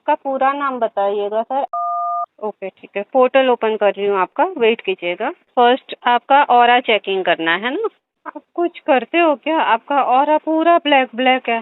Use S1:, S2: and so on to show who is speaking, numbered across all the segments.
S1: आपका पूरा नाम बताइएगा सर। ओके ठीक है, पोर्टल ओपन कर रही हूँ आपका, वेट कीजिएगा। फर्स्ट आपका ऑरा चेकिंग करना है ना। आप कुछ करते हो क्या? आपका ऑरा पूरा ब्लैक ब्लैक है।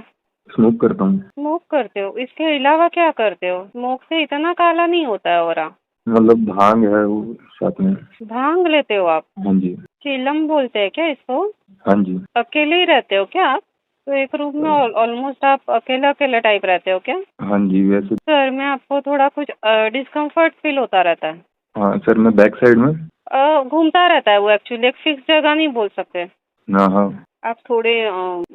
S2: स्मोक करता हूँ।
S1: स्मोक करते हो? इसके अलावा क्या करते हो? स्मोक से इतना काला नहीं होता है ऑरा।
S2: मतलब भांग है वो साथ में।
S1: भांग लेते हो आप?
S2: हाँ जी।
S1: चिलम बोलते हैं क्या इसको?
S2: हाँ जी।
S1: अकेले ही रहते हो क्या आप? तो एक रूम में ऑलमोस्ट आप अकेला अकेला टाइप रहते हो क्या?
S2: हाँ जी वैसे।
S1: सर में आपको थोड़ा कुछ डिस्कम्फर्ट फील होता रहता है?
S2: हाँ सर, मैं बैक साइड में।
S1: घूमता रहता है वो, एक्चुअली एक फिक्स जगह नहीं बोल सकते।
S2: हाँ हाँ।
S1: आप थोड़े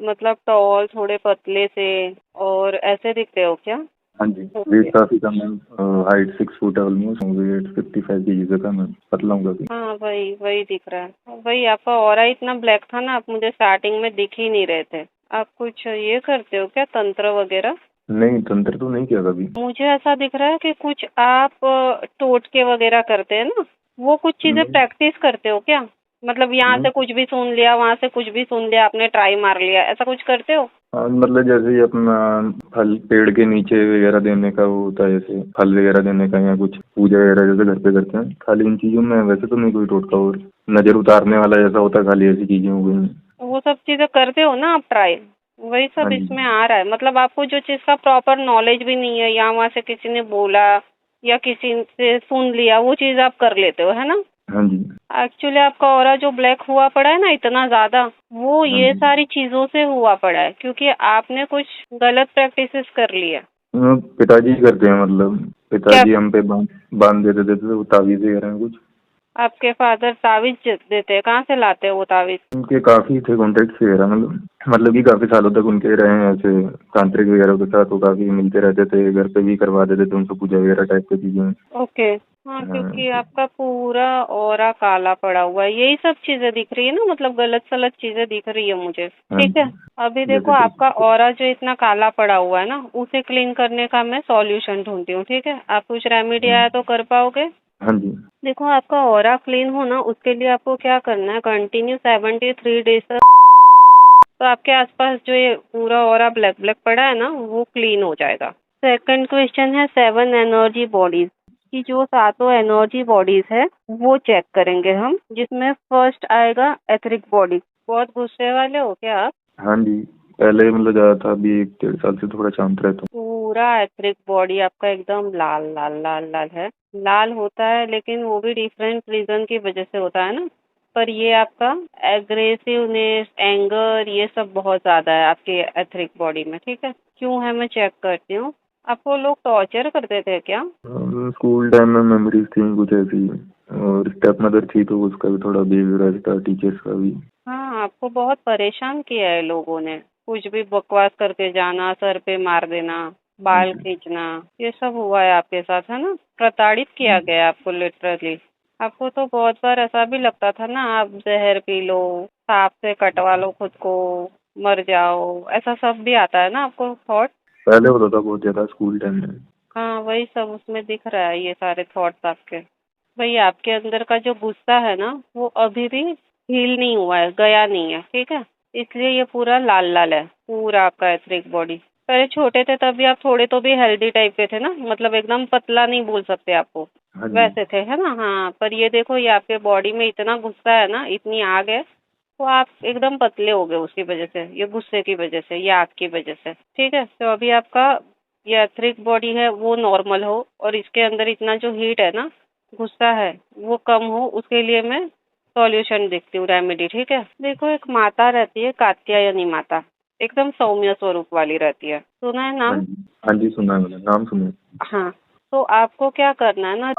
S1: मतलब टॉल, थोड़े पतले से और ऐसे दिखते हो क्या?
S2: हाँ जी।
S1: ओके।
S2: वेट काफी कम है। हाइट 6 फुट है ऑलमोस्ट। वेट 55 kg से कम है। पतला हूँ काफी।
S1: हाँ वही वही दिख रहा है। वही आपका ऑरा इतना ब्लैक था ना, आप मुझे स्टार्टिंग में दिख ही नहीं रहे थे। आप कुछ ये करते हो क्या, तंत्र वगैरह?
S2: नहीं, तंत्र तो नहीं किया कभी।
S1: मुझे ऐसा दिख रहा है कि कुछ आप टोटके वगैरह करते हैं ना, वो कुछ चीजें
S2: नहीं
S1: प्रैक्टिस करते हो क्या? मतलब यहाँ
S2: नहीं।
S1: से कुछ भी सुन लिया, वहाँ से कुछ भी सुन लिया, आपने ट्राई मार लिया, ऐसा कुछ करते हो?
S2: हाँ, मतलब जैसे ही अपना फल पेड़ के नीचे वगैरह देने का वो होता है, जैसे फल वगैरह देने का या कुछ पूजा वगैरह जैसे घर पे करते हैं, खाली इन चीजों में। वैसे तो नहीं कोई टोटका और नजर उतारने वाला जैसा होता है, खाली ऐसी चीजें हो गई।
S1: वो सब चीजें करते हो ना आप ट्राई? वही
S2: हाँ
S1: सब
S2: जी।
S1: इसमें आ रहा है। मतलब आपको जो चीज का प्रॉपर नॉलेज भी नहीं है, या वहाँ से किसी ने बोला या किसी से सुन लिया, वो चीज आप कर लेते हो, है ना?
S2: हाँ जी।
S1: एक्चुअली आपका ऑरा जो ब्लैक हुआ पड़ा है ना इतना ज्यादा, वो
S2: हाँ
S1: ये
S2: जी।
S1: सारी चीजों से हुआ पड़ा है, क्योंकि आपने कुछ गलत प्रैक्टिसेस कर ली है।
S2: पिताजी करते हैं, मतलब
S1: क्या?
S2: पिताजी हम पे बांध देते थे तो वो ताबीज वगैरह में कुछ।
S1: आपके फादर तावीज देते हैं? कहाँ से लाते हैं वो तावीज?
S2: उनके काफी थे कॉन्टेक्ट वगैरह, मतलब कि काफी सालों तक उनके रहे हैं ऐसे। तांत्रिक वगैरह के साथ वो काफी मिलते रहते थे, घर पे भी करवा देते थे उनको पूजा वगैरह टाइप की चीजें।
S1: ओके। हाँ,
S2: हाँ
S1: क्योंकि आपका पूरा ऑरा काला पड़ा हुआ है, यही सब चीजें दिख रही है ना, मतलब गलत सलत चीजें दिख रही है मुझे।
S2: हाँ
S1: ठीक है।
S2: जी।
S1: अभी देखो
S2: जैसे कि।
S1: आपका ऑरा जो इतना काला पड़ा हुआ है ना, उसे क्लीन करने का मैं सॉल्यूशन ढूंढती हूँ। ठीक है, आप कुछ रेमेडी आया तो कर पाओगे?
S2: हाँ जी।
S1: देखो आपका ऑरा क्लीन हो ना, उसके लिए आपको क्या करना है, कंटिन्यू 73 डेज तक तो आपके आसपास जो ये पूरा ऑरा ब्लैक ब्लैक पड़ा है ना, वो क्लीन हो जाएगा। सेकंड क्वेश्चन है 7 एनर्जी बॉडीज की, जो सातों एनर्जी बॉडीज है वो चेक करेंगे हम, जिसमें फर्स्ट आएगा एथरिक बॉडी। बहुत गुस्से वाले हो क्या आप?
S2: हाँ जी। पहले मतलब ज्यादा था, अभी 1 डेढ़ साल से थोड़ा शांत रहता हूँ।
S1: पूरा एथरिक बॉडी आपका एकदम लाल लाल लाल लाल है। लाल होता है लेकिन वो भी डिफरेंट रीजन की वजह से होता है ना। पर ये आपका एग्रेसिवनेस, एंगर, ये सब बहुत ज्यादा है आपके एथरिक बॉडी में। ठीक है, क्यों है मैं चेक करती हूँ। आपको लोग टॉर्चर करते थे क्या?
S2: स्कूल टाइम में मेमोरीज थी कुछ ऐसी। और स्टेप मदर थी तो उसका भी थोड़ा बिहेवियर ऐसा था, टीचर्स का भी।
S1: हाँ, आपको बहुत परेशान किया है लोगों ने। कुछ भी बकवास करके जाना, सर पे मार देना,
S2: हाँ
S1: बाल
S2: जी।
S1: खींचना, ये सब हुआ है आपके साथ, है ना? प्रताड़ित किया गया है आपको लिटरली। आपको तो बहुत बार ऐसा भी लगता था ना, आप जहर पी लो, सांप से कटवा लो खुद को, मर जाओ, ऐसा सब भी आता है ना आपको थॉट?
S2: पहले होता था बहुत ज्यादा स्कूल टाइम में।
S1: हाँ, वही सब उसमें दिख रहा है, ये सारे थॉट्स आपके। भाई आपके अंदर का जो गुस्सा है ना, वो अभी भी हील नहीं हुआ है, गया नहीं है। ठीक है, इसलिए ये पूरा लाल लाल है, पूरा आपका एथरिक बॉडी। पहले छोटे थे तब भी आप थोड़े तो भी हेल्दी टाइप के थे ना, मतलब एकदम पतला नहीं बोल सकते आपको,
S2: हाँ जी।
S1: वैसे थे, है ना? हाँ, पर ये देखो, ये आपके बॉडी में इतना गुस्सा है ना, इतनी आग है, तो आप एकदम पतले हो गए उसकी वजह से, ये गुस्से की वजह से, ये आग की वजह से। ठीक है, तो अभी आपका ये एथरिक बॉडी है वो नॉर्मल हो, और इसके अंदर इतना जो हीट है ना, गुस्सा है, वो कम हो, उसके लिए मैं सॉल्यूशन देखती हूँ, रेमेडी। ठीक है, देखो एक माता रहती है, कात्यायनी माता, एकदम सौम्य स्वरूप वाली रहती है, सुना है
S2: हाँ
S1: नाम?
S2: जी। हाँ जी, सुना है, मैंने नाम सुना है।
S1: हाँ, तो आपको क्या करना है ना,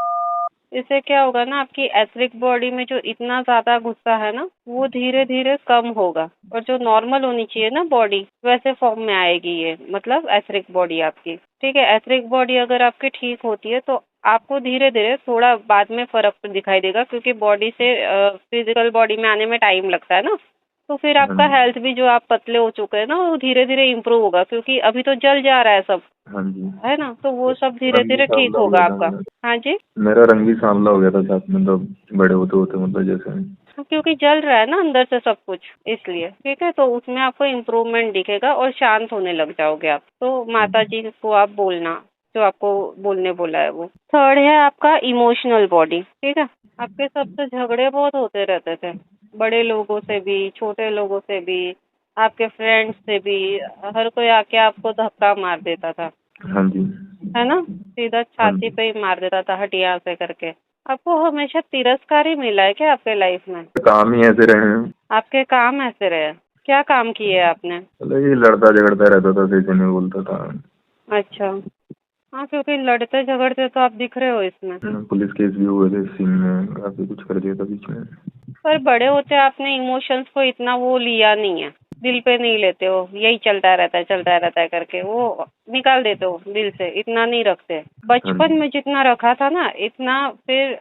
S1: इससे क्या होगा ना, आपकी एथरिक बॉडी में जो इतना ज्यादा गुस्सा है ना, वो धीरे धीरे कम होगा, और जो नॉर्मल होनी चाहिए ना बॉडी, वैसे फॉर्म में आएगी ये, मतलब एथरिक बॉडी आपकी। ठीक है, एथरिक बॉडी अगर आपकी ठीक होती है तो आपको धीरे धीरे थोड़ा बाद में फर्क दिखाई देगा, क्योंकि बॉडी से फिजिकल बॉडी में आने में टाइम लगता है ना। तो फिर
S2: हाँ
S1: आपका
S2: जी।
S1: हेल्थ भी, जो आप पतले हो चुके हैं ना, वो धीरे धीरे इम्प्रूव होगा, क्योंकि अभी तो जल जा रहा है सब,
S2: हाँ जी।
S1: है ना? तो वो सब धीरे
S2: रंग भी
S1: धीरे ठीक
S2: सांवला हो
S1: होगा
S2: गया था
S1: आपका।
S2: मेरा।
S1: हाँ जी।
S2: मेरा रंग भी सांवला हो गया था साथ में, मतलब बड़े होते होते, मतलब जैसे।
S1: क्योंकि जल रहा है ना अंदर से सब कुछ, इसलिए। ठीक है, तो उसमें आपको इम्प्रूवमेंट दिखेगा और शांत होने लग जाओगे आप। तो माता जी को आप बोलना, जो आपको बोलने बोला है वो। थर्ड है आपका इमोशनल बॉडी, ठीक है। आपके सबसे झगड़े बहुत होते रहते थे, बड़े लोगों से भी, छोटे लोगों से भी, आपके फ्रेंड्स से भी। हर कोई आके आपको धक्का मार देता था,
S2: हाँ जी।
S1: है ना, सीधा
S2: हाँ
S1: छाती
S2: जी।
S1: पे ही मार देता था हटिया से करके। आपको हमेशा तिरस्कार ही मिला है क्या आपके लाइफ में?
S2: काम ही ऐसे रहे हैं।
S1: आपके काम ऐसे रहे? क्या काम किए आपने?
S2: मतलब ये लड़ता झगड़ता रहता था, सही से नहीं बोलता था।
S1: अच्छा, हाँ, क्योंकि लड़ते झगड़ते तो आप दिख रहे हो इसमें।
S2: पुलिस केस भी हुए थे इस सीन में, काफी कुछ कर दिया था बीच में।
S1: पर बड़े होते आपने इमोशंस को इतना वो लिया नहीं है, दिल पे नहीं लेते हो, यही चलता रहता है करके वो निकाल देते हो दिल से, इतना नहीं रखते।
S2: हाँ
S1: बचपन
S2: जी।
S1: में जितना रखा था ना, इतना फिर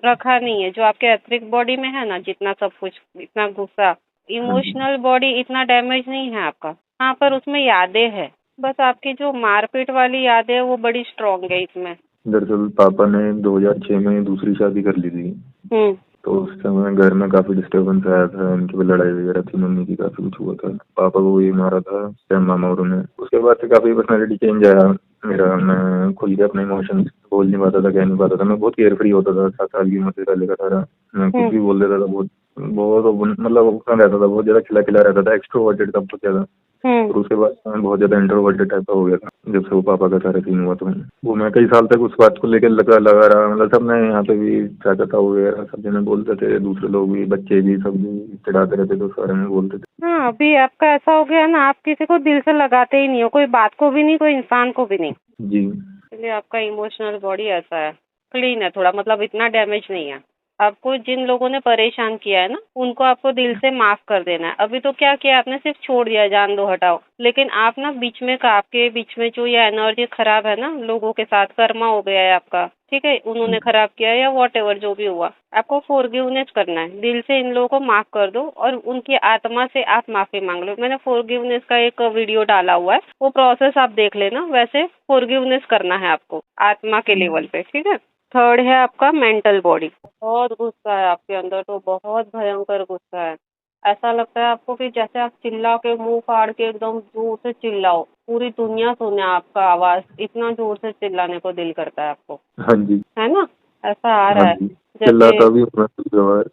S1: रखा नहीं है। जो आपके एथरिक बॉडी में है ना, जितना सब कुछ, इतना गुस्सा,
S2: हाँ जी।
S1: इमोशनल बॉडी इतना डैमेज नहीं है आपका। हाँ, पर उसमें यादें है, बस आपकी जो मारपीट वाली यादें है वो बड़ी स्ट्रांग है इसमें।
S2: दरअसल पापा ने 2006 में दूसरी शादी कर ली थी।
S1: हम्म।
S2: तो उस समय घर में काफी डिस्टरबेंस आया था, उनकी भी लड़ाई वगैरह थी, मम्मी की काफी कुछ हुआ था, पापा को ये मारा था सैम मामा और उन्हें। उसके बाद से काफी पर्सनैलिटी चेंज आया मेरा। मैं खुल के अपने इमोशंस बोल नहीं पाता था, कह नहीं पाता था। मैं बहुत केयर फ्री होता था 7 साल की उम्र से पहले का सारा। मैं कुछ
S1: हम्म।
S2: भी बोल देता था, बहुत बहुत मतलब उतना रहता था, बहुत ज्यादा खिला खिला रहता था, एक्सट्रोवर्टेड सब कुछ ज्यादा।
S1: हम्म।
S2: और उसके बाद मैं बहुत ज्यादा इंट्रोवर्टेड टाइप का हो गया था जब से वो पापा का सारा सीन हुआ। तो वो मैं कई साल तक उस बात को लेकर लगा रहा। मतलब सब ने यहाँ पे भी चाचा वगैरह सब जने बोलते थे, दूसरे लोग भी, बच्चे भी, सब भी चिढ़ाते रहते थे, उस बारे में बोलते थे।
S1: हाँ, अभी आपका ऐसा हो गया ना, आप किसी को दिल से लगाते ही नहीं हो, कोई बात को भी नहीं, कोई इंसान को भी नहीं।
S2: जी।
S1: इसलिए आपका इमोशनल बॉडी ऐसा है, क्लीन है थोड़ा, मतलब इतना डैमेज नहीं है। आपको जिन लोगों ने परेशान किया है ना, उनको आपको दिल से माफ कर देना है। अभी तो क्या किया आपने, सिर्फ छोड़ दिया, जान दो, हटाओ। लेकिन आप ना बीच में का, आपके बीच में जो ये एनर्जी खराब है ना, लोगों के साथ कर्मा हो गया है आपका, ठीक है, उन्होंने खराब किया है या वॉटएवर जो भी हुआ, आपको फॉरगिवनेस करना है। दिल से इन लोगों को माफ कर दो और उनकी आत्मा से आप माफी मांग लो। मैंने फॉरगिवनेस का एक वीडियो डाला हुआ है, वो प्रोसेस आप देख लेना। वैसे फॉरगिवनेस करना है आपको आत्मा के लेवल पे, ठीक है। थर्ड है आपका मेंटल बॉडी। बहुत गुस्सा है आपके अंदर, तो बहुत भयंकर गुस्सा है। ऐसा लगता है आपको कि जैसे आप चिल्ला के, मुंह फाड़ के एकदम जोर से चिल्लाओ, पूरी दुनिया सुने आपका आवाज, इतना जोर से चिल्लाने को दिल करता है आपको,
S2: हाँ जी।
S1: है ना? ऐसा आ
S2: हाँ
S1: रहा है
S2: जी।
S1: जैसे
S2: चिल्लाता भी हूँ मैं कभी कभार। सड़क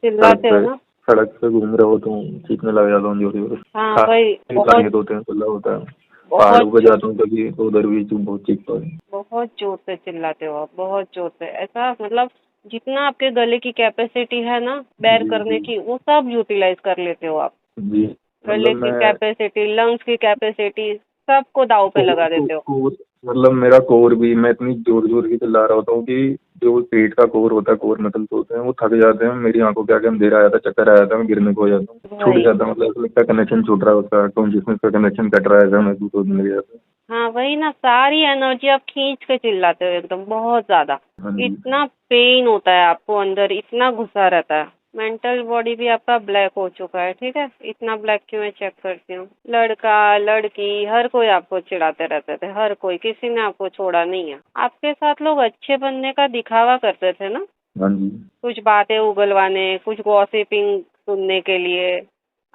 S1: चिल्लाते हो
S2: पे
S1: ना।
S2: सड़क पे घूम रहे हो तो चीखने लग जाता हूँ जोर जोर से।
S1: हाँ भाई,
S2: खाने
S1: बहुत
S2: खाने होते हैं, खुला होता है।
S1: बहुत
S2: पहाड़ों पे जाता हूँ कभी तो उधर भी चुप बहुत चीखता हूँ।
S1: बहुत जोर से चिल्लाते हो आप, बहुत जोर से। ऐसा मतलब जितना आपके गले की कैपेसिटी है ना बेर
S2: जी
S1: करने
S2: जी।
S1: की, वो सब यूटिलाइज कर लेते हो आप।
S2: जी।
S1: गले
S2: मतलब
S1: की
S2: मैं
S1: कैपेसिटी, लंग्स की कैपेसिटी, सबको दाव पे लगा देते हो।
S2: कोर मतलब मेरा कोर भी, मैं इतनी जोर जोर की चिल्ला रहा होता हूँ कि जो पेट का कोर होता है, कोर मसल्स होते हैं, वो थक जाते हैं। मेरी आंखों के आगे अंधेरा आ जाता है, चक्कर आ जाता है, मैं गिरने को हो जाता हूँ, छूट
S1: वही।
S2: जाता है। मतलब ऐसा लगता है कनेक्शन छूट रहा है, उसका कॉन्शियसनेस का कनेक्शन कट रहा है, ऐसा महसूस होने लग जाता है।
S1: हाँ वही ना, सारी एनर्जी आप खींच के चिल्लाते हो एकदम, बहुत ज्यादा।
S2: हाँ जी।
S1: इतना पेन होता है आपको अंदर, इतना गुस्सा रहता है। मेंटल बॉडी भी आपका ब्लैक हो चुका है, ठीक है। इतना ब्लैक क्यों है चेक करती हूँ। लड़का लड़की हर कोई आपको चिढ़ाते रहते थे, हर कोई, किसी ने आपको छोड़ा नहीं है। आपके साथ लोग अच्छे बनने का दिखावा करते थे ना,
S2: हाँ जी।
S1: कुछ बातें उगलवाने, कुछ गॉसिपिंग सुनने के लिए।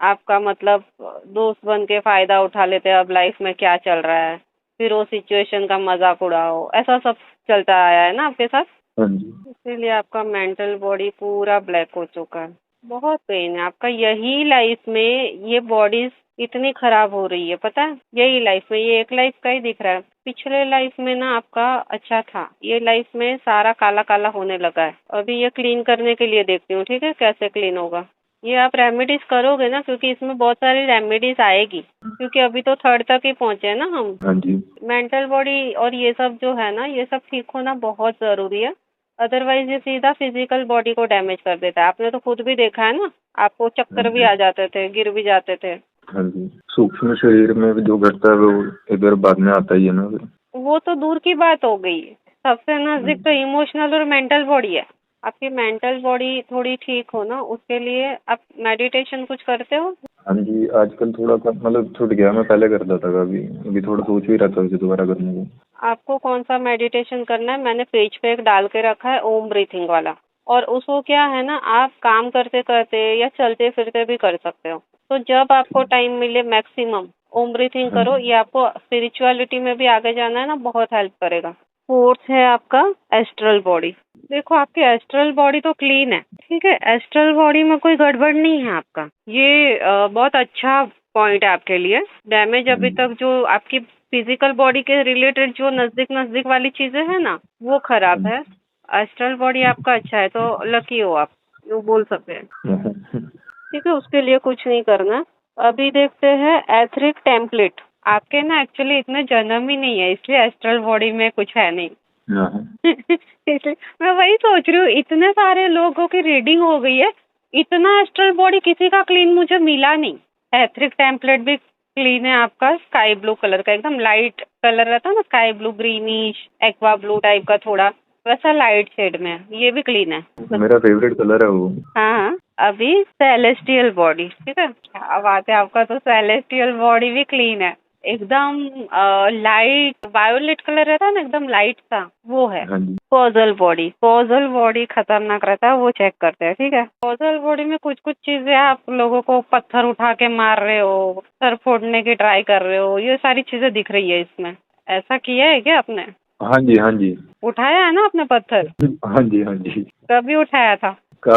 S1: आपका मतलब दोस्त बन के फायदा उठा लेते हैं, अब लाइफ में क्या चल रहा है, फिर वो सिचुएशन का मजाक उड़ाओ, ऐसा सब चलता आया है ना आपके साथ।
S2: हाँ जी।
S1: इसीलिए आपका मेंटल बॉडी पूरा ब्लैक हो चुका है। बहुत पेन है आपका, यही लाइफ में ये बॉडीज इतनी खराब हो रही है, पता है? यही लाइफ में, ये एक लाइफ का ही दिख रहा है। पिछले लाइफ में ना आपका अच्छा था, ये लाइफ में सारा काला काला होने लगा है। अभी ये क्लीन करने के लिए देखती हूँ, ठीक है, कैसे क्लीन होगा। ये आप रेमेडीज करोगे ना, क्योंकि इसमें बहुत सारी रेमेडीज आएगी, क्योंकि अभी तो थर्ड तक ही पहुंचे हैं ना हम।
S2: हाँ जी।
S1: मेंटल बॉडी और ये सब जो है ना, ये सब ठीक होना बहुत जरूरी है। अदरवाइज ये सीधा फिजिकल बॉडी को डैमेज कर देता है। आपने तो खुद भी देखा है ना, आपको
S2: हाँ
S1: चक्कर भी
S2: जी।
S1: आ जाते थे, गिर भी जाते थे।
S2: हाँ जी। सूक्ष्म शरीर में भी जो घटता है वो इधर बाद में आता ही है ना फिर।
S1: वो तो दूर की बात हो गई, सबसे नजदीक तो इमोशनल और मेंटल बॉडी है। आपकी मेंटल बॉडी थोड़ी ठीक हो ना, उसके लिए आप मेडिटेशन कुछ करते हो?
S2: हाँ जी। आजकल थोड़ा सा मतलब छूट गया, मैं पहले करता था कभी, अभी थोड़ा सोच भी रहा था उसे दोबारा करने को।
S1: आपको कौन सा मेडिटेशन करना है, मैंने पेज पे एक डाल के रखा है, ओम ब्रीथिंग वाला। और उसको क्या है ना, आप काम करते करते या चलते फिरते भी कर सकते हो। तो जब आपको टाइम मिले मैक्सिमम ओम ब्रीथिंग
S2: हाँ
S1: करो,
S2: जी।
S1: ये आपको स्पिरिचुअलिटी में भी आगे जाना है ना, बहुत हेल्प करेगा। फोर्थ है आपका एस्ट्रल बॉडी। देखो आपकी एस्ट्रल बॉडी तो क्लीन है, ठीक है, एस्ट्रल बॉडी में कोई गड़बड़ नहीं है आपका। ये बहुत अच्छा पॉइंट है आपके लिए। डैमेज
S2: हाँ
S1: अभी
S2: जी।
S1: तक जो आपकी फिजिकल बॉडी के रिलेटेड जो नजदीक नजदीक वाली चीजें है ना, वो खराब
S2: हाँ
S1: है। एस्ट्रल बॉडी आपका अच्छा है, तो लकी हो आप, वो बोल सकते हैं।
S2: जी।
S1: ठीक है, उसके लिए कुछ नहीं करना। अभी देखते हैं एथरिक टेम्पलेट। आपके ना एक्चुअली इतने जन्म ही नहीं है, इसलिए एस्ट्रल बॉडी में कुछ है नहीं।
S2: हाँ।
S1: इसलिए मैं वही सोच रही हूँ, इतने सारे लोगों की रीडिंग हो गई है, इतना एस्ट्रल बॉडी किसी का क्लीन मुझे मिला नहीं। एथरिक टेम्पलेट भी क्लीन है आपका, स्काई ब्लू कलर का, एकदम लाइट कलर रहता है ना, sky blue greenish aqua blue type का, थोड़ा वैसा लाइट शेड में है, ये भी क्लीन है।
S2: मेरा फेवरेट कलर है वो।
S1: हाँ हाँ, अभी सेलेस्टियल बॉडी, ठीक है, क्या बात है, आपका तो सेलेस्टियल बॉडी भी क्लीन है, एकदम लाइट वायोलेट कलर रहता है ना, एकदम लाइट सा, वो है।
S2: हाँ जी।
S1: कॉजल बॉडी खतरनाक रहता है, वो चेक करते हैं, ठीक है। कॉजल बॉडी में कुछ कुछ चीजें, आप लोगों को पत्थर उठा के मार रहे हो, सर फोड़ने की ट्राई कर रहे हो, ये सारी चीजें दिख रही है इसमें। ऐसा किया है क्या आपने?
S2: हाँ जी। हाँ जी।
S1: उठाया है ना आपने पत्थर?
S2: हाँ जी। हाँ जी।
S1: कभी उठाया था?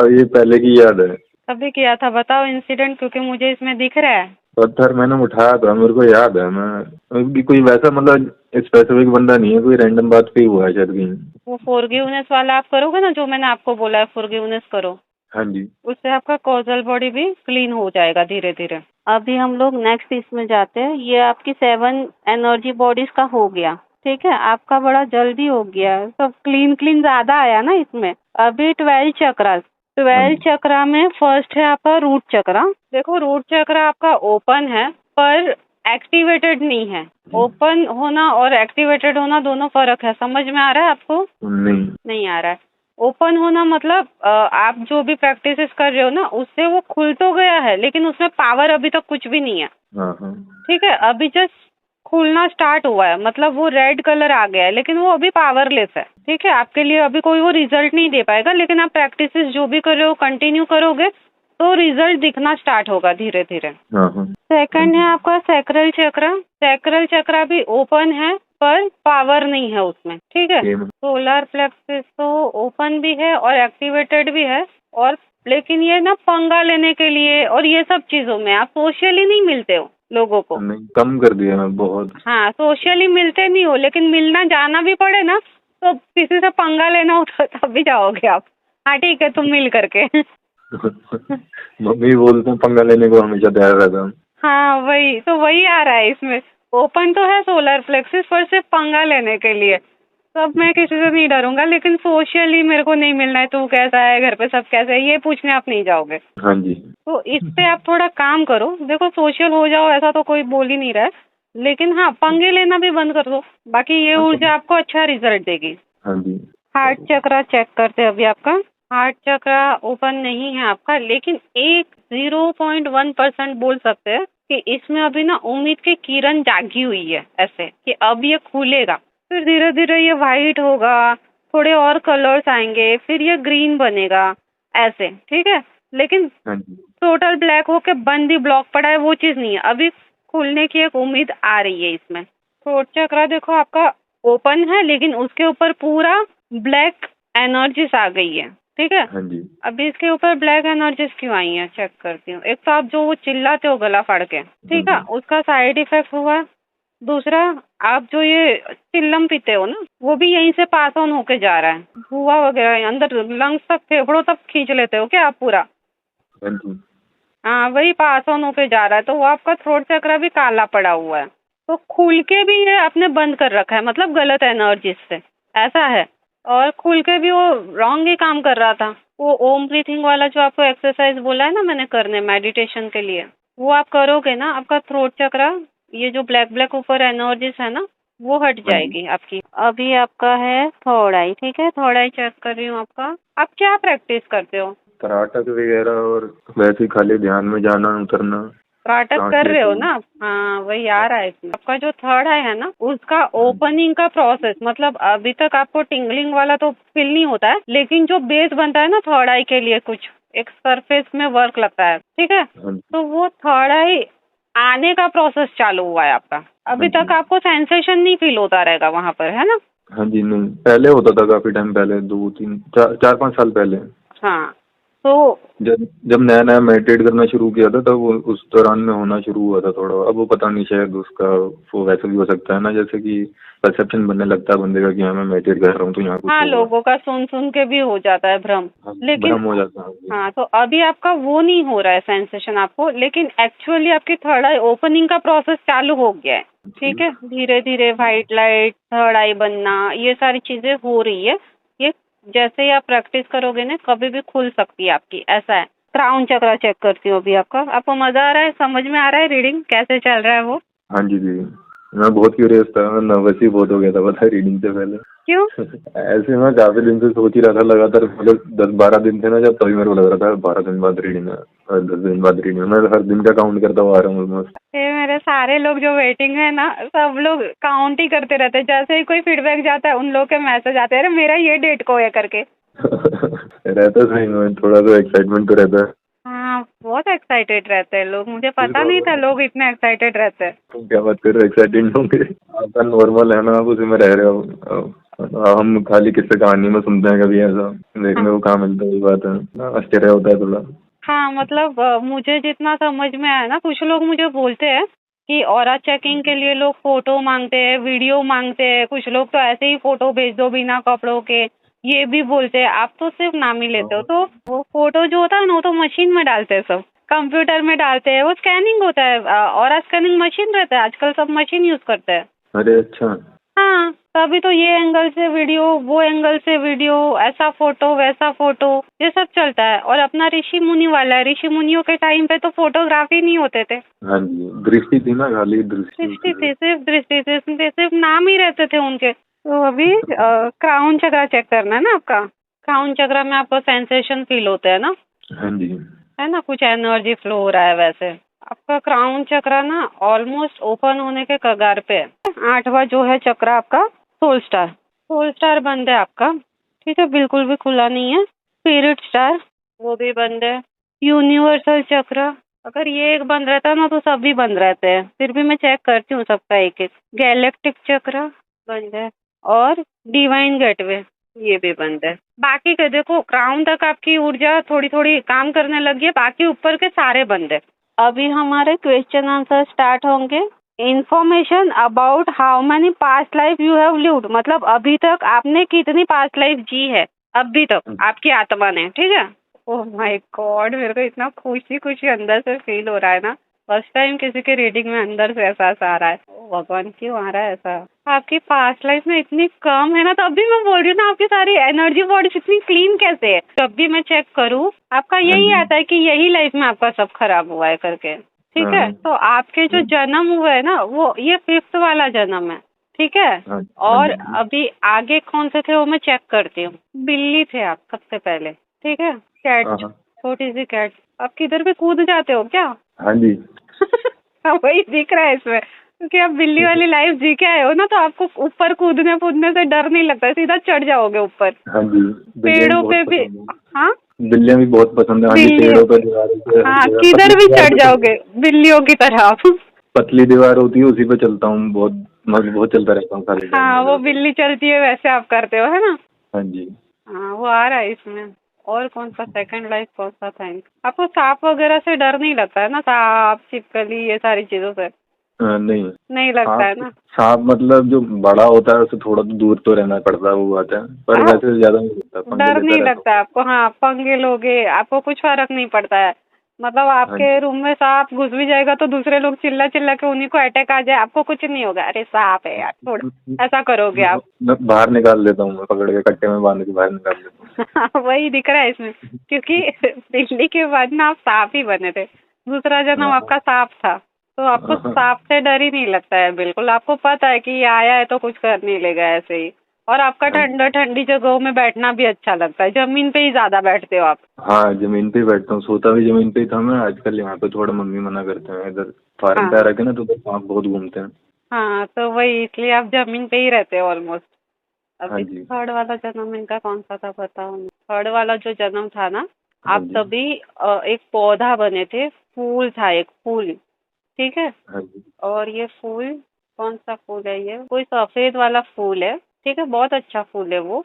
S2: ये पहले की याद है।
S1: कभी किया था, बताओ इंसिडेंट, क्योंकि मुझे इसमें दिख रहा है।
S2: पत्थर मैंने उठाया था, मेरे को याद है। मैं कोई वैसा मतलब स्पेसिफिक बंदा नहीं है, कोई रैंडम बात पे ही हुआ है शायद कहीं।
S1: वो फॉरगिवनेस वाला आप करोगे ना, जो मैंने आपको बोला है, फॉरगिवनेस करो,
S2: हाँ जी।
S1: उससे आपका कॉजल बॉडी भी क्लीन हो जाएगा धीरे धीरे। अभी हम लोग नेक्स्ट इसमें जाते हैं। ये आपकी 7 एनर्जी बॉडीज का हो गया, ठीक है, आपका बड़ा जल्दी हो गया, सब क्लीन क्लीन ज्यादा आया ना इसमें। अभी 12 चक्रा,
S2: हाँ
S1: 12
S2: जी।
S1: चक्रा में फर्स्ट है आपका रूट चक्रा। देखो रूट चक्रा आपका ओपन है, पर एक्टिवेटेड नहीं है। ओपन होना और एक्टिवेटेड होना दोनों फर्क है, समझ में आ रहा है आपको?
S2: नहीं।
S1: नहीं आ रहा है। ओपन होना मतलब आप जो भी प्रैक्टिसेस कर रहे हो ना, उससे वो खुल तो गया है, लेकिन उसमें पावर अभी तक कुछ भी नहीं है,
S2: हाँ हाँ।
S1: ठीक है, अभी जस्ट खुलना स्टार्ट हुआ है, मतलब वो रेड कलर आ गया है, लेकिन वो अभी पावरलेस है, ठीक है, आपके लिए अभी कोई वो रिजल्ट नहीं दे पाएगा, लेकिन आप प्रैक्टिसेस जो भी कर रहे हो कंटिन्यू करोगे तो रिजल्ट दिखना स्टार्ट होगा धीरे धीरे।
S2: हाँ हाँ।
S1: सेकंड है आपका सैक्रल चक्रा। सैक्रल चक्रा भी ओपन है, पर पावर नहीं है उसमें, ठीक है।
S2: सेम।
S1: सोलर प्लेक्सस तो ओपन भी है और एक्टिवेटेड भी है, और लेकिन ये ना पंगा लेने के लिए और ये सब चीजों में आप सोशली नहीं मिलते हो लोगों को।
S2: नहीं, कम कर दिया मैं बहुत।
S1: हाँ, सोशली मिलते नहीं हो, लेकिन मिलना जाना भी पड़े ना, तो किसी से पंगा लेना हो तो तब भी जाओगे आप। हाँ ठीक है, तुम मिल करके।
S2: मम्मी बोलते हैं पंगा लेने को हमेशा तैयार रहता हूँ।
S1: हाँ वही तो, वही आ रहा है इसमें। ओपन तो है सोलर प्लेक्सस, पर सिर्फ पंगा लेने के लिए। सब मैं किसी से नहीं डरूंगा, लेकिन सोशली मेरे को नहीं मिलना है, तू कैसा है, घर पे सब कैसे है, ये पूछने आप नहीं जाओगे।
S2: हाँ जी।
S1: तो इस पे आप थोड़ा काम करो। देखो सोशल हो जाओ ऐसा तो कोई बोल ही नहीं रहा है, लेकिन हाँ पंगे लेना भी बंद कर दो, बाकी ये ऊर्जा आपको अच्छा रिजल्ट देगी।
S2: हाँ जी।
S1: हार्ट चक्रा चेक करते हैं अभी आपका। हार्ट चक्रा ओपन नहीं है आपका, लेकिन एक 0.1% बोल सकते हैं कि इसमें अभी ना उम्मीद की किरण जागी हुई है, ऐसे कि अब ये खुलेगा, फिर धीरे धीरे ये वाइट होगा, थोड़े और कलर्स आएंगे, फिर ये ग्रीन बनेगा, ऐसे, ठीक है। लेकिन
S2: हाँ जी।
S1: टोटल ब्लैक होके बंद ही ब्लॉक पड़ा है, वो चीज नहीं है, अभी खुलने की एक उम्मीद आ रही है इसमें। थ्रोट चक्रा देखो आपका ओपन है, लेकिन उसके ऊपर पूरा ब्लैक एनर्जीज आ गई है, ठीक है।
S2: हाँ जी।
S1: अभी इसके ऊपर ब्लैक एनर्जीज क्यों आई है, चेक करती हूँ। एक तो आप जो वो चिल्लाते हो गला फाड़ के, ठीक है, उसका साइड इफेक्ट हुआ। दूसरा, आप जो ये चिल्लम पीते हो ना, वो भी यहीं से पास ऑन होके जा रहा है, हुआ वगैरह अंदर लंग्स तक, फेफड़ों तक खींच लेते हो क्या आप पूरा?
S2: हाँ जी।
S1: हाँ, वही पास ऑन होके जा रहा है, तो वो आपका थ्रोट चक्रा भी काला पड़ा हुआ है, तो खुल के भी ये आपने बंद कर रखा है, मतलब गलत एनर्जी से, ऐसा है। और खुल के भी वो रॉन्ग ही काम कर रहा था। वो ओम ब्रीथिंग वाला जो आपको एक्सरसाइज बोला है ना मैंने करने मेडिटेशन के लिए, वो आप करोगे ना, आपका थ्रोट चक्रा, ये जो ब्लैक ब्लैक ऊपर एनर्जीज है ना, वो हट जाएगी आपकी। अभी आपका है थर्ड आई, ठीक है, थर्ड आई चेक कर रही हूँ आपका। आप क्या प्रैक्टिस करते हो?
S2: कराटक वगैरह, और वैसे ही खाली ध्यान में जाना उतरना।
S1: नाटक कर रहे हो ना आप? हाँ, वही आ रहा है इसमें। आपका जो थर्ड आई है ना, उसका ओपनिंग का प्रोसेस, मतलब अभी तक आपको टिंगलिंग वाला तो फील नहीं होता है, लेकिन जो बेस बनता है ना थर्ड आई के लिए, कुछ एक सरफेस में वर्क लगता है, ठीक है। तो वो थर्ड आई आने का प्रोसेस चालू हुआ है आपका। अभी
S2: हाँ
S1: तक
S2: जी।
S1: आपको सेंसेशन नहीं फील होता रहेगा वहाँ पर, है ना?
S2: हाँ जी, नहीं पहले होता था, काफी टाइम पहले, 2 3 4 5 साल पहले।
S1: हाँ, तो
S2: जब जब नया नया मेडिटेट करना शुरू किया था तब उस दौरान में होना शुरू हुआ था थोड़ा। अब वो पता नहीं, शायद उसका वो वैसे भी हो सकता है ना, जैसे कि परसेप्शन बनने लगता है बंदे का कि हाँ मैं मेडिटेट कर रहा हूँ तो यहाँ कुछ
S1: हाँ,
S2: होगा।
S1: लोगों का सुन के भी हो जाता है भ्रम।
S2: हाँ,
S1: लेकिन
S2: भ्रम हो जाता है जी।
S1: हाँ, तो अभी आपका वो नहीं हो रहा है सेंसेशन आपको, लेकिन एक्चुअली आपकी थर्ड आई ओपनिंग का प्रोसेस चालू हो गया है। ठीक
S2: जी।
S1: है, धीरे धीरे व्हाइट लाइट, थर्ड आई बनना, ये सारी चीजें हो रही है। ये जैसे ही आप प्रैक्टिस करोगे ना, कभी भी खुल सकती है आपकी, ऐसा है। क्राउन चक्रा चेक करती हूँ अभी आपका। आपको मजा आ रहा है? समझ में आ रहा है रीडिंग कैसे चल रहा है वो?
S2: हाँ जी जी, मैं बहुत क्यूरियस था, मैं नर्वस ही बहुत हो गया था पता है रीडिंग से पहले।
S1: क्यों?
S2: ऐसे मैं काफी दिन से सोच ही रहा था लगातार, मतलब 10 12 दिन थे ना जब, तभी मेरे को लग रहा था 12 दिन बाद रीडिंग है और 10 दिन बाद रीडिंग है। मैं हर दिन का काउंट करता हुआ आ रहा हूँ ऑलमोस्ट।
S1: ये मेरे सारे लोग जो वेटिंग है ना, सब लोग काउंट ही करते रहते हैं। जैसे ही कोई फीडबैक जाता है, उन लोग के मैसेज आते हैं, अरे मेरा ये डेट को है करके।
S2: रहता सही में, थोड़ा सा एक्साइटमेंट तो रहता है।
S1: हाँ, बहुत एक्साइटेड रहते हैं लोग। मुझे
S2: फिर
S1: पता नहीं था
S2: और
S1: लोग इतने एक्साइटेड रहते हैं।
S2: तुम क्या बात कर रहे हो, एक्साइटेड होंगे? आपका नॉर्मल है ना, आप उसी में रह रहे हो। हम खाली किस्से कहानी में सुनते हैं, कभी ऐसा देखने
S1: हाँ,
S2: को कहाँ मिलता है, ये बात है। आश्चर्य होता है थोड़ा।
S1: हाँ, मतलब मुझे जितना समझ में आया ना, कुछ लोग मुझे बोलते हैं कि ऑरा चेकिंग के लिए लोग फोटो मांगते हैं, वीडियो मांगते हैं। कुछ लोग तो ऐसे ही फोटो भेज दो बिना कपड़ों के, ये भी बोलते हैं। आप तो सिर्फ नाम ही लेते हो।
S2: हाँ।
S1: तो वो फोटो जो होता है ना, वो तो मशीन में डालते हैं, सब कंप्यूटर में डालते हैं। वो स्कैनिंग होता है, ऑरा स्कैनिंग मशीन रहता है। आजकल सब मशीन यूज करते हैं।
S2: अरे अच्छा।
S1: हाँ, तभी तो ये एंगल से वीडियो, वो एंगल से वीडियो, ऐसा फोटो वैसा फोटो, ये सब चलता है। और अपना ऋषि मुनि वाला है। ऋषि मुनियों के टाइम पे तो फोटोग्राफी नहीं होते थे।
S2: हाँ जी, दृष्टि थी ना, खाली दृष्टि
S1: दृष्टि
S2: होती थी।
S1: थी, सिर्फ दृष्टि थी, सिर्फ नाम ही रहते थे उनके। तो अभी क्राउन चक्रा चेक करना है ना आपका। क्राउन चक्रा में आपको सेंसेशन फील होते हैं ना,
S2: हाँ जी।
S1: है ना? कुछ एनर्जी फ्लो हो रहा है वैसे। आपका क्राउन चक्रा ना ऑलमोस्ट ओपन होने के कगार पे है। 8वां जो है चक्रा आपका, सोल स्टार। सोल स्टार बंद है आपका। ठीक है, बिल्कुल भी खुला नहीं है। स्पिरिट स्टार, वो भी बंद है। यूनिवर्सल चक्र, अगर ये एक बंद रहता है ना, तो सभी बंद रहते हैं। फिर भी मैं चेक करती हूँ सबका एक एक। गैलेक्टिक चक्र बंद है। और डिवाइन गेटवे, ये भी बंद है। बाकी के देखो, क्राउन तक आपकी ऊर्जा थोड़ी थोड़ी काम करने लगी है, बाकी ऊपर के सारे बंद है। अभी हमारे क्वेश्चन आंसर स्टार्ट होंगे। Information about how many past life you have lived, मतलब अभी तक आपने कितनी पास्ट लाइफ जी है, अभी तक आपकी आत्मा ने। ठीक है। ओह माय गॉड, मेरे को इतना खुशी खुशी अंदर से फील हो रहा है ना। फर्स्ट टाइम किसी के रीडिंग में अंदर से एहसास आ रहा है। ओ भगवान, क्यों आ रहा है ऐसा? आपकी पास्ट लाइफ में इतनी कम है ना, तब भी मैं बोल रही हूँ ना, आपकी सारी एनर्जी बॉडी इतनी क्लीन कैसे है? जब भी मैं चेक करूँ, आपका
S2: हाँ
S1: यही
S2: जी।
S1: आता है कि यही लाइफ में आपका सब खराब हुआ है करके। ठीक है,
S2: हाँ।
S1: तो आपके जो जन्म हुए है ना, वो ये 5th वाला जन्म है। ठीक है।
S2: हाँ। हाँ
S1: और
S2: जी।
S1: अभी आगे कौन से थे वो मैं चेक करती हूँ। बिल्ली थे आप सबसे पहले। ठीक है। कैट,
S2: हाँ। हाँ।
S1: छोटी सी कैट। आप किधर भी कूद जाते हो क्या?
S2: हाँ जी।
S1: हाँ, वही दिख रहा है इसमें, क्योंकि आप बिल्ली वाली लाइफ जी के आए हो ना, तो आपको ऊपर कूदने कूदने से डर नहीं लगता, सीधा चढ़ जाओगे ऊपर।
S2: हाँ जी, बिल्लियाँ भी
S1: पेड़ों
S2: बहुत
S1: पे भी।
S2: पसंद है।
S1: हाँ,
S2: बिल्लियाँ भी बहुत पसंद है, हाँ जी,
S1: बिल्ली।
S2: पेड़ों पे, दीवारों पे, हर
S1: हाँ,
S2: जगह
S1: किधर
S2: पतली
S1: भी
S2: दीवार
S1: चढ़
S2: पे
S1: जाओगे बिल्लियों की तरह आप।
S2: पतली दीवार होती है उसी पे चलता हूँ, बहुत मस्त, बहुत चलता रहता हूँ खाली टाइम में
S1: हाँ, वो
S2: इधर उधर।
S1: बिल्ली चलती है वैसे आप करते हो, है ना?
S2: हाँ जी।
S1: हाँ, वो आ रहा है इसमें। और कौन सा सेकंड लाइफ, कौन सा था? आपको सांप वगैरह से डर नहीं लगता है ना? सांप, छिपकली, ये सारी चीजों से
S2: नहीं।
S1: नहीं लगता
S2: सांप,
S1: है ना?
S2: सांप मतलब जो बड़ा होता है उससे थोड़ा तो दूर तो रहना पड़ता है, वो बात है, पर
S1: आप
S2: वैसे ज्यादा नहीं लगता, पंगे
S1: डर
S2: लेता
S1: नहीं
S2: रहता हूँ।
S1: लगता आपको? हाँ, पंगे लोगे, आपको कुछ फर्क नहीं पड़ता है। मतलब
S2: हाँ
S1: आपके
S2: जी।
S1: रूम में सांप घुस भी जाएगा तो दूसरे लोग चिल्ला चिल्ला के उन्हीं को अटैक आ जाए, आपको कुछ नहीं होगा। अरे सांप है यार, छोड़, ऐसा करोगे आप।
S2: मैं बाहर निकाल देता हूँ, मैं पकड़ के कट्टे में बांध के बाहर निकाल देता
S1: वही दिख रहा है इसमें, क्योंकि बिल्ली के बाद ना आप सांप ही बने थे। दूसरा जन्म
S2: हूँ।
S1: आपका सांप था, तो आपको
S2: हाँ।
S1: सांप से डर ही नहीं लगता है बिल्कुल। आपको पता है कि ये आया है तो कुछ कर नहीं लेगा ऐसे ही। और आपका
S2: हाँ जी।
S1: ठंडा ठंडी जगहों में बैठना भी अच्छा लगता है। जमीन पे ही ज्यादा बैठते हो आप।
S2: हाँ, जमीन पे ही बैठता हूँ, सोता भी जमीन पे ही था मैं। आजकल यहाँ पे थोड़ा मम्मी मना करते हैं, इधर फार्म पे आ
S1: हाँ,
S2: रखे ना तो सांप बहुत घूमते हैं।
S1: हाँ, तो वही, इसलिए आप जमीन पे ही रहते हो ऑलमोस्ट।
S2: हाँ
S1: अभी
S2: जी।
S1: थर्ड वाला जन्म इनका कौन सा था बताओ? थर्ड वाला जो जन्म था ना,
S2: हाँ
S1: आप
S2: जी।
S1: तभी एक पौधा बने थे, फूल था, एक फूल। ठीक है।
S2: हाँ जी।
S1: और ये फूल कौन सा फूल है, ये कोई सफेद वाला फूल है, ठीक है, बहुत अच्छा फूल है वो।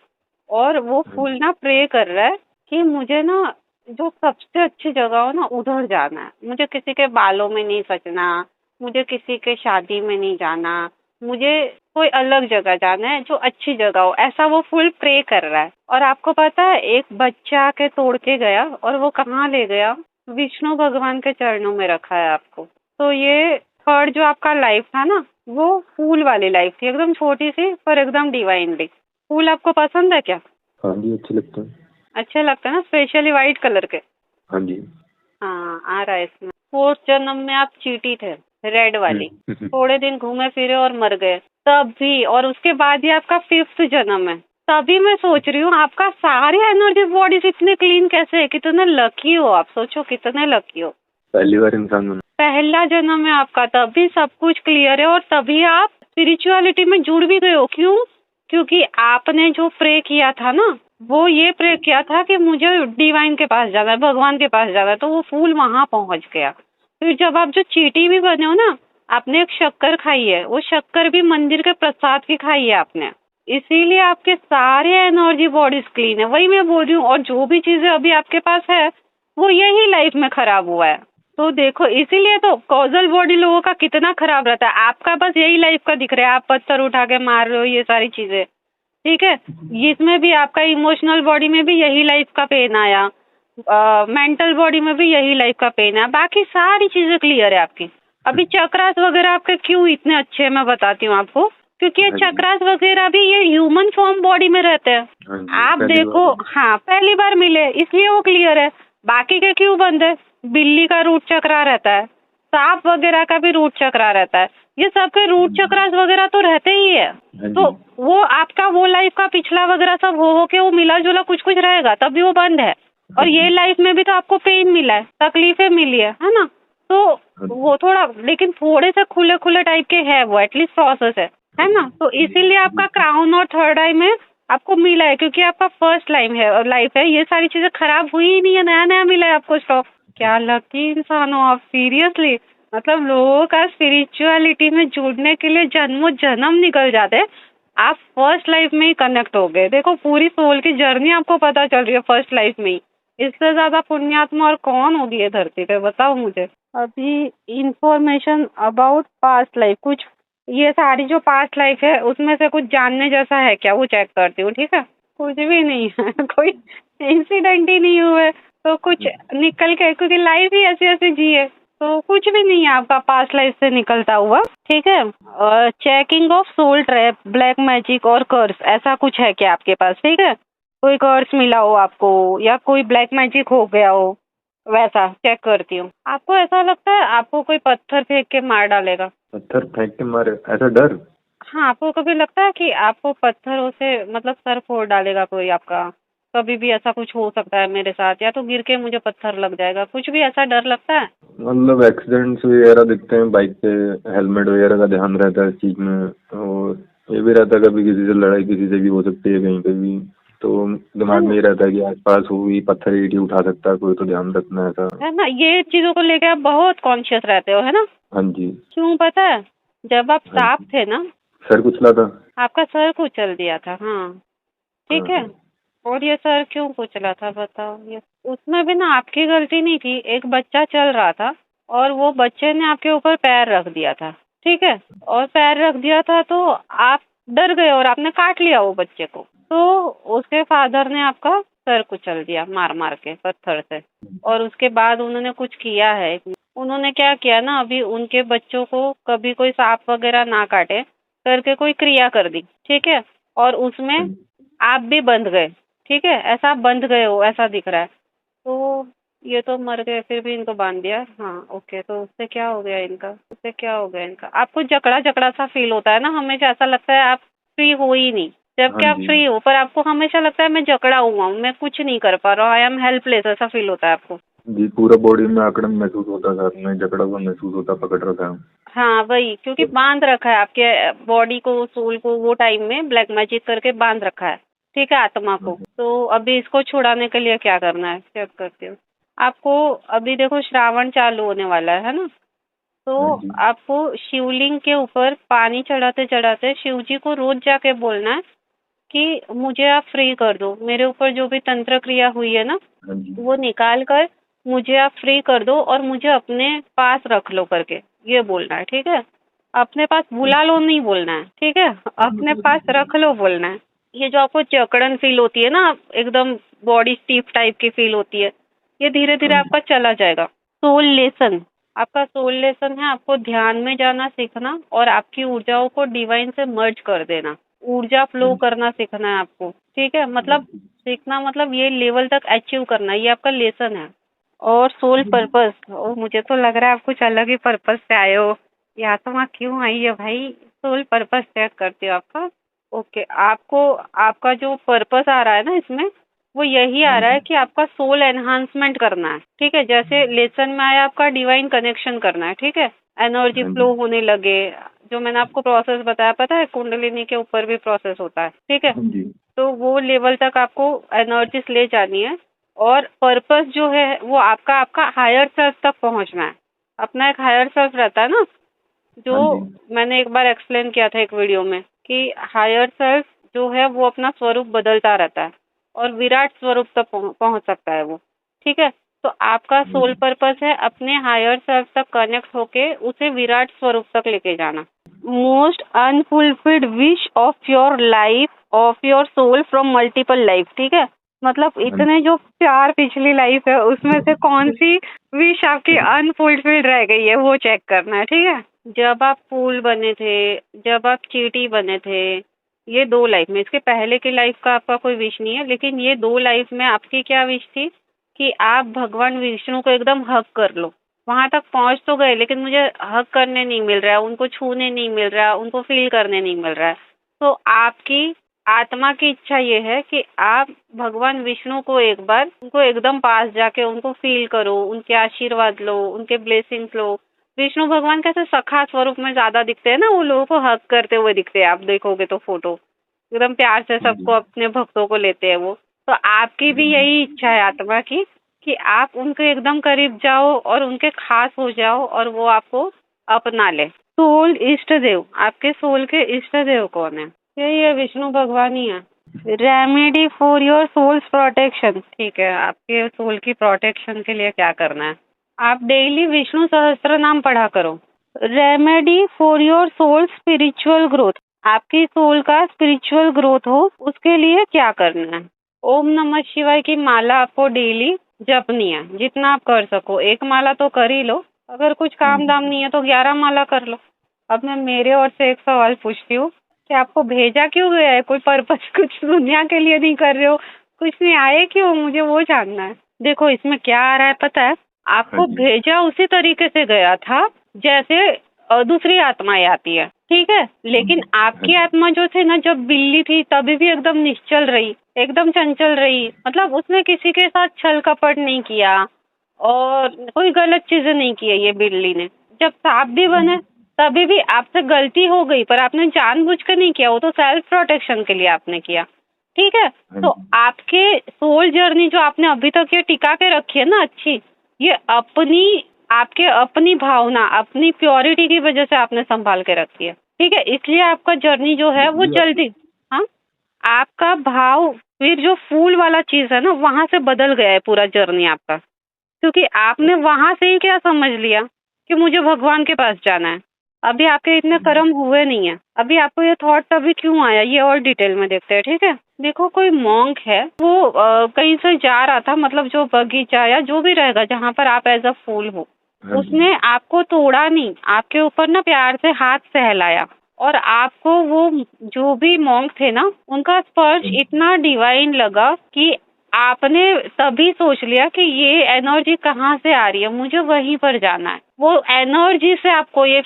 S1: और वो
S2: हाँ
S1: फूल
S2: जी।
S1: ना प्रे कर रहा है कि मुझे ना जो सबसे अच्छी जगह हो ना उधर जाना है, मुझे किसी के बालों में नहीं सचना, मुझे किसी के शादी में नहीं जाना, मुझे कोई अलग जगह जाना है जो अच्छी जगह हो, ऐसा वो फूल प्रे कर रहा है। और आपको पता है एक बच्चा आके तोड़ के गया, और वो कहाँ ले गया, विष्णु भगवान के चरणों में रखा है आपको। तो ये थर्ड जो आपका लाइफ था ना, वो फूल वाली लाइफ थी, एकदम छोटी सी पर एकदम डिवाइनली। फूल आपको पसंद है क्या?
S2: हाँ जी, अच्छे लगते हैं।
S1: अच्छे लगते हैं ना, स्पेशली व्हाइट कलर के।
S2: हाँ जी।
S1: हाँ, आ रहा है इसमें। फोर्थ जन्म में आप चींटी थे, रेड वाली। थोड़े दिन घूमे फिरे और मर गए तब भी, और उसके बाद ये आपका फिफ्थ जन्म है। तभी मैं सोच रही हूँ आपका सारी एनर्जी बॉडीज इतने क्लीन कैसे है, कितने लकी हो आप, सोचो कितने लकी हो।
S2: पहली बार इंसान बना।
S1: पहला जन्म है आपका, तभी सब कुछ क्लियर है, और तभी आप स्पिरिचुअलिटी में जुड़ भी गए हो। क्यों? क्योंकि आपने जो प्रे किया था ना, वो ये प्रे किया था कि मुझे डिवाइन के पास जाना है, भगवान के पास जाना है, तो वो फूल वहां पहुंच गया। फिर जब आप जो चींटी भी बने हो ना, आपने एक शक्कर खाई है, वो शक्कर भी मंदिर के प्रसाद की खाई है आपने, इसीलिए आपके सारे एनर्जी बॉडीज क्लीन है। वही मैं बोल रही हूँ, और जो भी चीजें अभी आपके पास है वो यही लाइफ में खराब हुआ है। तो देखो, इसीलिए तो कॉजल बॉडी लोगों का कितना खराब रहता है। आपका बस यही लाइफ का दिख रहा है, आप पत्थर उठा के मार रहे हो, ये सारी चीजें, ठीक है। इसमें भी आपका इमोशनल बॉडी में भी यही लाइफ का पेन आया, मेंटल बॉडी में भी यही लाइफ का पेन है, बाकी सारी चीजें क्लियर है आपकी। अभी चक्रास वगैरह आपके क्यों इतने अच्छे हैं मैं बताती हूँ आपको, क्योंकि ये
S2: हाँ जी।
S1: चक्रास वगैरह भी ये ह्यूमन फॉर्म बॉडी में रहते हैं।
S2: हाँ जी,
S1: आप
S2: पहली
S1: देखो,
S2: बार।
S1: हाँ पहली बार मिले इसलिए वो क्लियर है, बाकी के क्यों बंद है। बिल्ली का रूट चक्रा रहता है, सांप वगैरह का भी रूट चक्रा रहता है, ये सबके रूट चक्रास वगैरह तो रहते ही है।
S2: हाँ
S1: तो
S2: जी।
S1: वो आपका वो लाइफ का पिछला वगैरह सब हो के वो मिला जुला कुछ कुछ रहेगा, तभी वो बंद है।
S2: हाँ
S1: और ये
S2: जी।
S1: लाइफ में भी तो आपको पेन मिला है, तकलीफें मिली है ना। तो
S2: हाँ जी।
S1: वो थोड़ा, लेकिन थोड़े से खुले खुले टाइप के है, वो एटलीस्ट प्रोसेस है ना। तो इसीलिए आपका क्राउन और थर्ड आई में आपको मिला है, क्योंकि आपका फर्स्ट लाइफ है, ये सारी चीजें खराब हुई ही नहीं है, नया नया मिला है आपको स्टॉक। क्या लकी इंसान हो आप, सीरियसली। मतलब लोगों का स्पिरिचुअलिटी में जुड़ने के लिए जन्मों जन्म निकल जाते हैं, आप फर्स्ट लाइफ में ही कनेक्ट हो गए। देखो पूरी सोल की जर्नी आपको पता चल रही है फर्स्ट लाइफ में ही। इससे ज्यादा पुण्यात्मा और कौन होगी ये धरती पे, बताओ मुझे। अभी इंफॉर्मेशन अबाउट पास्ट लाइफ, कुछ ये सारी जो पास्ट लाइफ है उसमें से कुछ जानने जैसा है क्या, वो चेक करती हूँ, ठीक है। कुछ भी नहीं है कोई इंसिडेंट ही नहीं हुए तो कुछ निकल के, क्योंकि लाइफ ही ऐसी ऐसी जी है, तो कुछ भी नहीं है आपका पास्ट लाइफ से निकलता हुआ, ठीक है। Checking of soul trap, black magic और कर्स, ऐसा कुछ है क्या आपके पास, ठीक है। कोई कर्स मिला हो आपको या कोई ब्लैक मैजिक हो गया हो, वैसा चेक करती हूँ। आपको ऐसा लगता है आपको कोई पत्थर फेंक के मार डालेगा?
S2: पत्थर फेंक के मारे, ऐसा डर?
S1: हाँ, आपको कभी लगता है कि आपको पत्थरों से मतलब सर फोड़ डालेगा कोई आपका? कभी भी ऐसा कुछ हो सकता है मेरे साथ, या तो गिर के मुझे पत्थर लग जाएगा, कुछ भी ऐसा डर लगता है?
S2: मतलब एक्सीडेंट्स वगैरह दिखते हैं बाइक पे, हेलमेट वगैरह का ध्यान रहता है इस चीज में। और ये भी रहता है कभी किसी से लड़ाई किसी से भी हो सकती है कहीं पे भी, तो दिमाग में ये रहता है कि आसपास हुई पत्थर ईंट ही उठा सकता है कोई, तो ध्यान रखना है ऐसा।
S1: है ना, ये चीजों को लेके आप बहुत कॉन्शियस रहते हो, है ना।
S2: हाँ जी।
S1: क्यों पता है, जब आप
S2: हाँ
S1: सांप
S2: जी।
S1: थे ना,
S2: सर कुचला था।
S1: आपका सर कुचल दिया था, हाँ, ठीक है।
S2: हाँ।
S1: और ये सर क्यों कुचला था बताओ, ये उसमें भी ना आपकी गलती नहीं थी, एक बच्चा चल रहा था और वो बच्चे ने आपके ऊपर पैर रख दिया था, ठीक है। और पैर रख दिया था तो आप डर गए और आपने काट लिया वो बच्चे को, तो उसके फादर ने आपका सर कुचल दिया मार मार के पत्थर से। और उसके बाद उन्होंने कुछ किया है, उन्होंने क्या किया ना, अभी उनके बच्चों को कभी कोई सांप वगैरह ना काटे करके कोई क्रिया कर दी, ठीक है। और उसमें आप भी बंध गए, ठीक है, ऐसा आप बंध गए हो ऐसा दिख रहा है। तो ये तो मर गए फिर भी इनको बांध दिया, हाँ ओके। तो उससे क्या हो गया इनका, उससे क्या हो गया इनका, आपको जकड़ा जकड़ा सा फील होता है ना, हमेशा ऐसा लगता है आप फ्री हो ही नहीं, जबकि
S2: हाँ
S1: आप
S2: जी।
S1: फ्री हो, पर आपको हमेशा लगता है मैं जकड़ा हुआ हूँ, मैं कुछ नहीं कर पा रहा हूँ, आई एम हेल्पलेस, ऐसा फील होता है आपको।
S2: जी, पूरा बॉडी में आकड़न महसूस होता है, साथ में जकड़ा हुआ महसूस होता है, पकड़ रखा है।
S1: हाँ वही, क्योंकि बांध रखा है आपके बॉडी को, सोल को, वो टाइम में ब्लैक मैजिक करके बांध रखा है, ठीक है, आत्मा को। तो अभी इसको छुड़ाने के लिए क्या करना है, चेक करती हूँ आपको। अभी देखो श्रावण चालू होने वाला है ना,
S2: हाँ
S1: तो
S2: जी।
S1: आपको शिवलिंग के ऊपर पानी चढ़ाते चढ़ाते शिव जी को रोज जाके बोलना है कि मुझे आप फ्री कर दो, मेरे ऊपर जो भी तंत्र क्रिया हुई है ना
S2: हाँ जी।
S1: वो निकाल कर मुझे आप फ्री कर दो और मुझे अपने पास रख लो करके ये बोलना है, ठीक है। अपने पास बुला लो नहीं बोलना है, ठीक है, अपने पास रख लो बोलना है। ये जो आपको जकड़न फील होती है ना, एकदम बॉडी स्टीफ टाइप की फील होती है, ये धीरे धीरे
S2: हाँ जी।
S1: आपका चला जाएगा। सोल लेसन, आपका सोल लेसन है आपको ध्यान में जाना सीखना और आपकी ऊर्जाओं को डिवाइन से मर्ज कर देना, ऊर्जा फ्लो करना सीखना है आपको, ठीक है। मतलब सीखना मतलब ये लेवल तक अचीव करना, ये आपका लेसन है। और सोल पर्पस, और मुझे तो लग रहा है आप कुछ अलग ही पर्पस से आए हो, ये आत्मा क्यों आई है भाई। सोल पर्पस चेक करते हो आपका। ओके, आपको आपका जो पर्पस आ रहा है ना इसमें, वो यही आ रहा है कि आपका सोल एनहांसमेंट करना है, ठीक है। जैसे लेसन में आया आपका डिवाइन कनेक्शन करना है, ठीक है, एनर्जी
S2: हाँ जी।
S1: फ्लो होने लगे। जो मैंने आपको प्रोसेस बताया, पता है कुंडलिनी के ऊपर भी प्रोसेस होता है, ठीक है।
S2: हाँ जी।
S1: तो वो लेवल तक आपको एनर्जीज ले जानी है। और पर्पस जो है वो आपका आपका हायर सेल्फ तक पहुंचना है। अपना एक हायर सेल्फ रहता है ना, जो
S2: हाँ जी।
S1: मैंने एक बार एक्सप्लेन किया था एक वीडियो में कि हायर सेल्फ जो है वो अपना स्वरूप बदलता रहता है और विराट स्वरूप तक पहुंच सकता है वो, ठीक है। तो आपका सोल पर्पस है अपने हायर सेल्फ तक कनेक्ट होके उसे विराट स्वरूप तक लेके जाना। Most unfulfilled wish of your life, of your soul from multiple life, ठीक है। मतलब इतने जो 4 पिछली लाइफ है उसमें से कौन सी विश आपकी अनफुलफिल्ड रह गई है वो चेक करना है, ठीक है। जब आप फूल बने थे, जब आप चींटी बने थे, ये 2 लाइफ में, इसके पहले की लाइफ का आपका कोई विश नहीं है, लेकिन ये 2 लाइफ में आपकी क्या विश थी कि आप भगवान विष्णु को एकदम हग कर लो। वहां तक पहुंच तो गए लेकिन मुझे हग करने नहीं मिल रहा है, उनको छूने नहीं मिल रहा है, उनको फील करने नहीं मिल रहा है। तो आपकी आत्मा की इच्छा ये है कि आप भगवान विष्णु को एक बार उनको एकदम पास जाके उनको फील करो, उनके आशीर्वाद लो, उनके ब्लेसिंग्स लो। विष्णु भगवान कैसे सखा स्वरूप में ज्यादा दिखते हैं ना, वो लोगों को हग करते हुए दिखते हैं, आप देखोगे तो फोटो एकदम प्यार से सबको अपने भक्तों को लेते हैं वो। तो आपकी भी यही इच्छा है आत्मा की कि आप उनके एकदम करीब जाओ और उनके खास हो जाओ और वो आपको अपना ले। सोल इष्ट देव, आपके सोल के इष्ट देव कौन है? यही है, विष्णु भगवान ही है। Remedy for your soul's protection, ठीक है, आपके सोल की प्रोटेक्शन के लिए क्या करना है? आप डेली विष्णु सहस्त्र नाम पढ़ा करो। Remedy for your soul spiritual growth, आपकी सोल का स्पिरिचुअल ग्रोथ हो उसके लिए क्या करना है? ओम नमः शिवाय की माला आपको डेली जपनी है, जितना आप कर सको। 1 माला तो कर ही लो, अगर कुछ काम दाम नहीं है तो 11 माला कर लो। अब मैं मेरे ओर से एक सवाल पूछती हूँ कि आपको भेजा क्यों गया है? कोई पर्पस कुछ दुनिया के लिए नहीं कर रहे हो, कुछ नहीं आए क्यों? मुझे वो जानना है। देखो इसमें क्या आ रहा है पता है, आपको भेजा उसी तरीके से गया था जैसे दूसरी आत्माएं आती है, ठीक है। लेकिन आपकी आत्मा जो थी ना, जब बिल्ली थी तभी भी एकदम निश्चल रही, एकदम चंचल रही। मतलब उसने किसी के साथ छल कपट नहीं किया और कोई गलत चीजें नहीं की है ये बिल्ली ने। जब सांप भी बने तभी भी आपसे गलती हो गई, पर आपने जानबूझ कर नहीं किया, वो तो सेल्फ प्रोटेक्शन के लिए आपने किया, ठीक है। तो आपके सोल जर्नी जो आपने अभी तक ये टिका के रखी है ना अच्छी, ये आपके अपनी भावना, अपनी प्योरिटी की वजह से आपने संभाल के रखी है, ठीक है। इसलिए आपका जर्नी जो है वो जल्दी, हाँ, आपका भाव फिर जो फूल वाला चीज है ना वहां से बदल गया है पूरा जर्नी आपका, क्योंकि आपने वहां से ही क्या समझ लिया कि मुझे भगवान के पास जाना है। अभी आपके इतने कर्म हुए नहीं है, अभी आपको ये थॉट तभी क्यों आया, ये और डिटेल में देखते हैं, ठीक है। देखो कोई मॉन्क है, वो कहीं से जा रहा था, मतलब जो बगीचा या जो भी रहेगा जहाँ पर आप एज अ फूल हो, उसने आपको तोड़ा नहीं, आपके ऊपर ना प्यार से हाथ सहलाया और आपको वो जो भी मॉन्क थे ना उनका स्पर्श इतना डिवाइन लगा कि आपने तभी सोच लिया कि ये एनर्जी कहाँ से आ रही है, मुझे वहीं पर जाना है। वो एनर्जी से आपको ये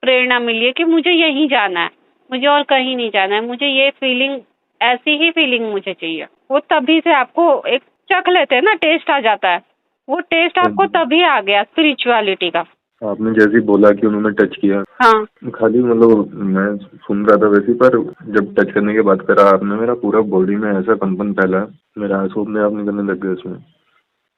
S1: प्रेरणा मिली है कि मुझे यहीं जाना है, मुझे और कहीं नहीं जाना है, मुझे ये फीलिंग, ऐसी ही फीलिंग मुझे चाहिए। वो तभी से आपको एक चख लेते हैं ना, टेस्ट आ जाता है, वो टेस्ट आपको तभी आ गया स्पिरिचुअलिटी का।
S2: आपने जैसे बोला कि उन्होंने टच किया,
S1: हाँ,
S2: खाली मतलब मैं सुन रहा था वैसे, पर जब टच करने की बात करा आपने, मेरा पूरा बॉडी में ऐसा कंपन फैला, मेरा आंसू अपने आप निकलने लग गया उसमें।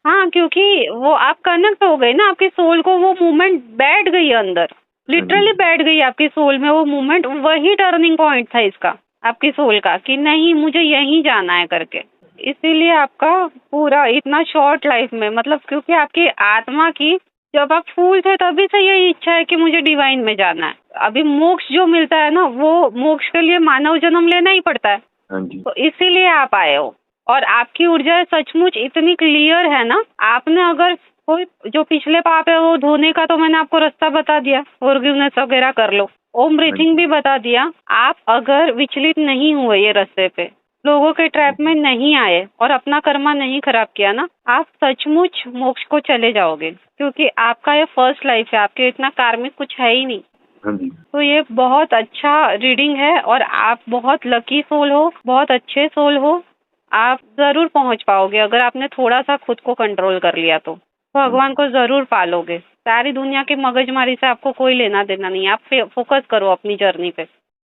S1: हाँ, क्योंकि वो आप कनेक्ट हो गए ना, आपकी सोल को वो मूवमेंट बैठ गई है अंदर, लिटरली बैठ गई आपकी सोल में वो मूवमेंट। वही टर्निंग पॉइंट था इसका, आपकी सोल का, कि नहीं मुझे यहीं जाना है करके। इसीलिए आपका पूरा इतना शॉर्ट लाइफ में, मतलब क्योंकि आपकी आत्मा की, जब आप फूल थे तभी से यही इच्छा है कि मुझे डिवाइन में जाना है। अभी मोक्ष जो मिलता है ना, वो मोक्ष के लिए मानव जन्म लेना ही पड़ता है।
S2: हाँ जी।
S1: तो इसीलिए आप आए हो। और आपकी ऊर्जा सचमुच इतनी क्लियर है ना, आपने अगर कोई जो पिछले पाप है वो धोने का, तो मैंने आपको रास्ता बता दिया, फॉरगिवनेस वगैरह कर लो, ओम ब्रीथिंग भी बता दिया। आप अगर विचलित नहीं हुए ये रास्ते पे, लोगों के ट्रैप में नहीं आए और अपना कर्मा नहीं खराब किया ना, आप सचमुच मोक्ष को चले जाओगे, क्योंकि आपका ये फर्स्ट लाइफ है, आपके इतना कार्मिक कुछ है ही नहीं।
S2: हाँ जी।
S1: तो ये बहुत अच्छा रीडिंग है और आप बहुत लकी सोल हो, बहुत अच्छे सोल हो। आप जरूर पहुंच पाओगे अगर आपने थोड़ा सा खुद को कंट्रोल कर लिया तो भगवान को जरूर पालोगे। सारी दुनिया की मगजमारी से आपको कोई लेना देना नहीं है, आप फोकस करो अपनी जर्नी पे।